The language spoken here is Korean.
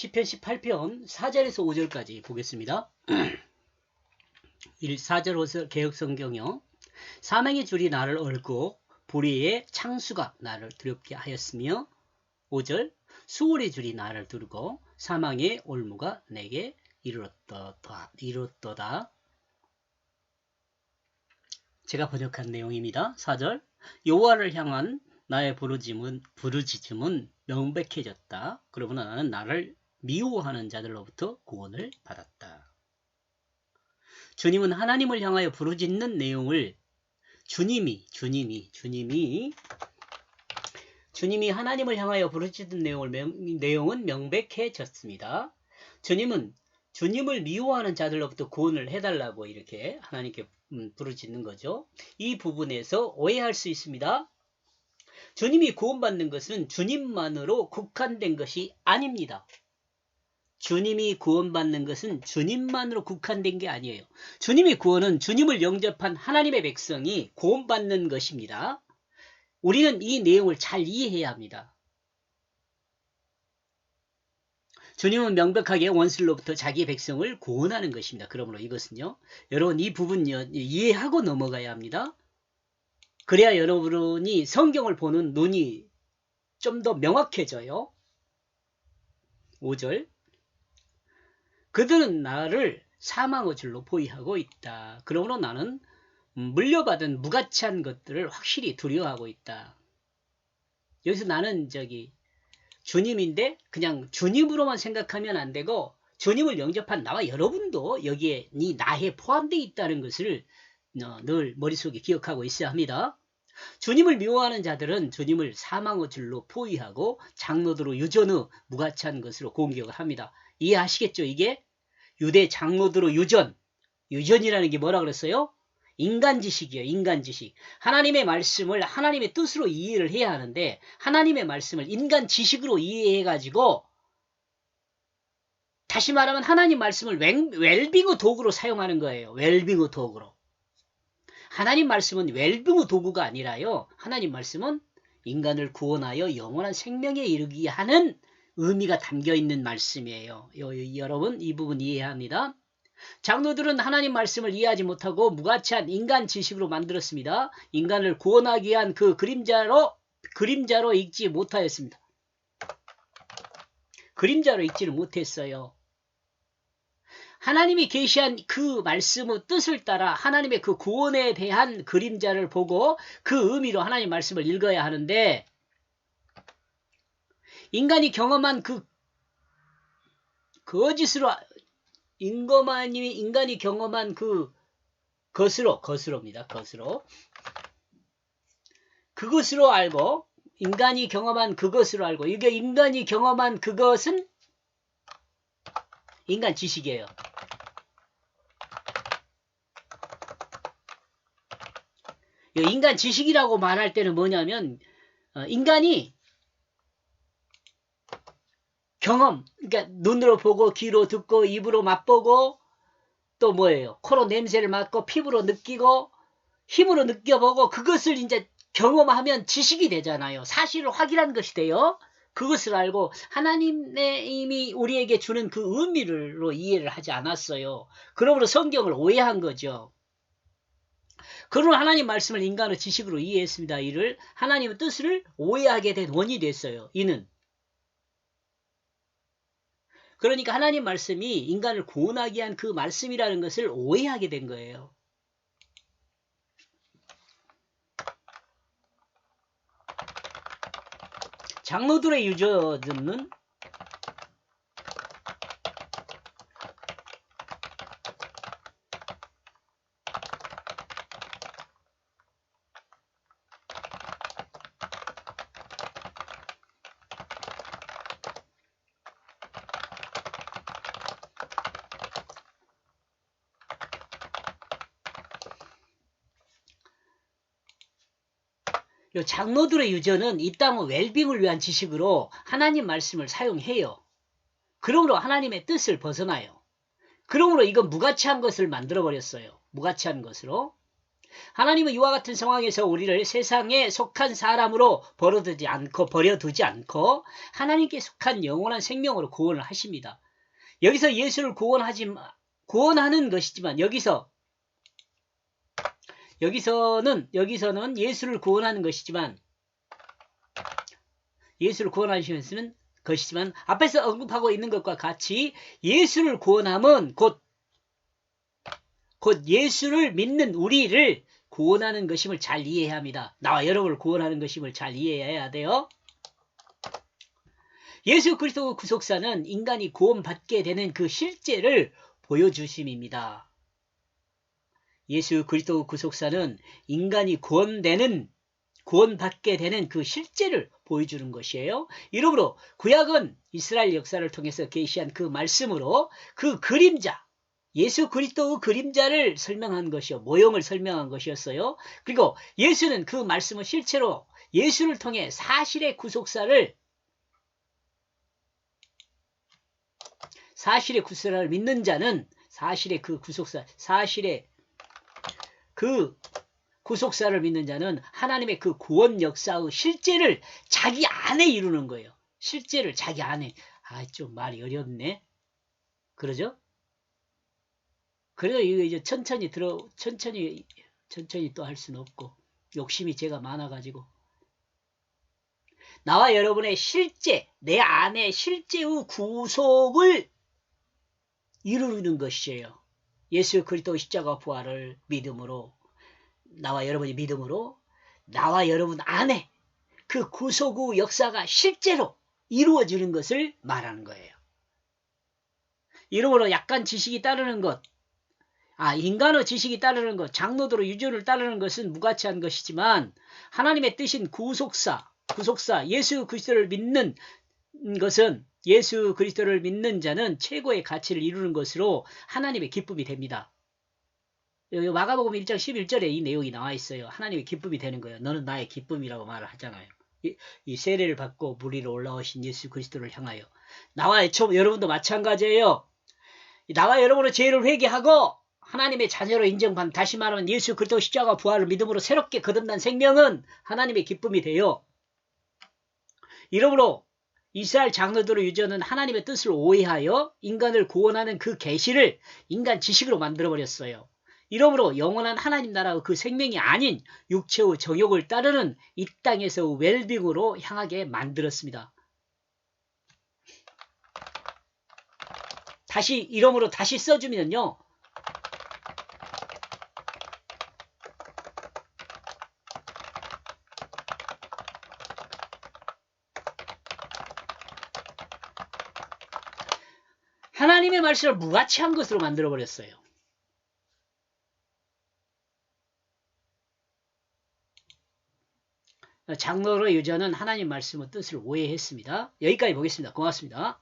시편 18편 4절에서 5절까지 보겠습니다. 4절 5절 개역성경요. 사망의 줄이 나를 얽고 불의의 창수가 나를 두렵게 하였으며 5절 수월의 줄이 나를 두르고 사망의 올무가 내게 이르렀도다. 제가 번역한 내용입니다. 4절 여호와를 향한 나의 부르짖음은 명백해졌다. 그러므로 나는 나를 미워하는 자들로부터 구원을 받았다. 주님은 하나님을 향하여 부르짖는 내용을 주님이 하나님을 향하여 부르짖는 내용은 명백해졌습니다. 주님은 주님을 미워하는 자들로부터 구원을 해달라고 이렇게 하나님께 부르짖는 거죠. 이 부분에서 오해할 수 있습니다. 주님이 구원받는 것은 주님만으로 국한된 것이 아닙니다. 주님이 구원받는 것은 주님만으로 국한된 게 아니에요. 주님의 구원은 주님을 영접한 하나님의 백성이 구원받는 것입니다. 우리는 이 내용을 잘 이해해야 합니다. 주님은 명백하게 원수로부터 자기 백성을 구원하는 것입니다. 그러므로 이것은요, 여러분 이 부분요 이해하고 넘어가야 합니다. 그래야 여러분이 성경을 보는 눈이 좀 더 명확해져요. 5절 그들은 나를 사망의 줄로 포위하고 있다. 그러므로 나는 물려받은 무가치한 것들을 확실히 두려워하고 있다. 여기서 나는 주님인데 그냥 주님으로만 생각하면 안 되고 주님을 영접한 나와 여러분도 여기에 이 나에 포함되어 있다는 것을 늘 머릿속에 기억하고 있어야 합니다. 주님을 미워하는 자들은 주님을 사망의 줄로 포위하고 장로들로 유전의 무가치한 것으로 공격을 합니다. 이해하시겠죠? 이게 유대 장로들로 유전이라는 게 뭐라 그랬어요? 인간지식이에요. 인간지식. 하나님의 말씀을 하나님의 뜻으로 이해를 해야 하는데 하나님의 말씀을 인간지식으로 이해해가지고 다시 말하면 하나님 말씀을 웰빙의 도구로 사용하는 거예요. 웰빙의 도구로. 하나님 말씀은 웰빙의 도구가 아니라요. 하나님 말씀은 인간을 구원하여 영원한 생명에 이르게 하는 의미가 담겨있는 말씀이에요. 여러분 이 부분 이해해야 합니다. 장로들은 하나님 말씀을 이해하지 못하고 무가치한 인간 지식으로 만들었습니다. 인간을 구원하기 위한 그 그림자로 읽지 못하였습니다. 그림자로 읽지를 못했어요. 하나님이 계시한 그 말씀의 뜻을 따라 하나님의 그 구원에 대한 그림자를 보고 그 의미로 하나님 말씀을 읽어야 하는데 인간이 경험한 그 거짓으로 인간이 경험한 것으로입니다. 그것으로 알고 인간이 경험한 그것으로 알고 이게 인간이 경험한 그것은 인간 지식이에요. 인간 지식이라고 말할 때는 뭐냐면 인간이 경험, 그러니까 눈으로 보고 귀로 듣고 입으로 맛보고 또 뭐예요? 코로 냄새를 맡고 피부로 느끼고 힘으로 느껴보고 그것을 이제 경험하면 지식이 되잖아요. 사실을 확인한 것이 돼요. 그것을 알고 하나님이 우리에게 주는 그 의미로 이해를 하지 않았어요. 그러므로 성경을 오해한 거죠. 그러나 하나님 말씀을 인간의 지식으로 이해했습니다. 이를 하나님의 뜻을 오해하게 된 원인이 됐어요. 이는 그러니까 하나님 말씀이 인간을 구원하기 위한 그 말씀이라는 것을 오해하게 된 거예요. 장로들의 유전은 장로들의 유전은 이 땅의 웰빙을 위한 지식으로 하나님 말씀을 사용해요. 그러므로 하나님의 뜻을 벗어나요. 그러므로 이건 무가치한 것을 만들어버렸어요. 무가치한 것으로. 하나님은 이와 같은 상황에서 우리를 세상에 속한 사람으로 버려두지 않고 하나님께 속한 영원한 생명으로 구원을 하십니다. 여기서 예수를 구원하는 것이지만 여기서는 예수를 구원하는 것이지만 앞에서 언급하고 있는 것과 같이 예수를 구원함은 곧 예수를 믿는 우리를 구원하는 것임을 잘 이해해야 합니다. 나와 여러분을 구원하는 것임을 잘 이해해야 돼요. 예수 그리스도 구속사는 인간이 구원받게 되는 그 실제를 보여주심입니다. 예수 그리스도 구속사는 인간이 구원받게 되는 그 실제를 보여주는 것이에요. 이러므로 구약은 이스라엘 역사를 통해서 계시한 그 말씀으로 그 그림자, 예수 그리스도의 그림자를 설명한 것이요, 모형을 설명한 것이었어요. 그리고 예수는 그 말씀을 실제로 예수를 통해 사실의 구속사를 믿는 자는 사실의 그 구속사를 믿는 자는 하나님의 그 구원 역사의 실제를 자기 안에 이루는 거예요. 실제를 자기 안에. 좀 말이 어렵네. 그러죠? 그래서 이거 이제 천천히 또 할 수는 없고, 욕심이 제가 많아가지고. 나와 여러분의 내 안에 실제의 구속을 이루는 것이에요. 예수 그리스도 십자가 부활을 믿음으로, 나와 여러분이 믿음으로, 나와 여러분 안에 그 구속의 역사가 실제로 이루어지는 것을 말하는 거예요. 이러므로 약간 지식이 따르는 것, 인간의 지식이 따르는 것, 장로들의 유전을 따르는 것은 무가치한 것이지만 하나님의 뜻인 구속사, 예수 그리스도를 믿는 것은, 예수 그리스도를 믿는 자는 최고의 가치를 이루는 것으로 하나님의 기쁨이 됩니다. 마가복음 1장 11절에 이 내용이 나와 있어요. 하나님의 기쁨이 되는 거예요. 너는 나의 기쁨이라고 말을 하잖아요. 이 세례를 받고 물 위로 올라오신 예수 그리스도를 향하여. 여러분도 마찬가지예요. 나와 여러분의 죄를 회개하고 하나님의 자녀로 인정받는, 다시 말하면 예수 그리스도 십자가 부활을 믿음으로 새롭게 거듭난 생명은 하나님의 기쁨이 돼요. 이러므로 이스라엘 장로들의 유전은 하나님의 뜻을 오해하여 인간을 구원하는 그 계시를 인간 지식으로 만들어버렸어요. 이러므로 영원한 하나님 나라의 그 생명이 아닌 육체의 정욕을 따르는 이 땅에서의 웰빙으로 향하게 만들었습니다. 이러므로 다시 써주면요. 하나님의 말씀을 무가치한 것으로 만들어버렸어요. 장로의 유전은 하나님 말씀의 뜻을 오해했습니다. 여기까지 보겠습니다. 고맙습니다.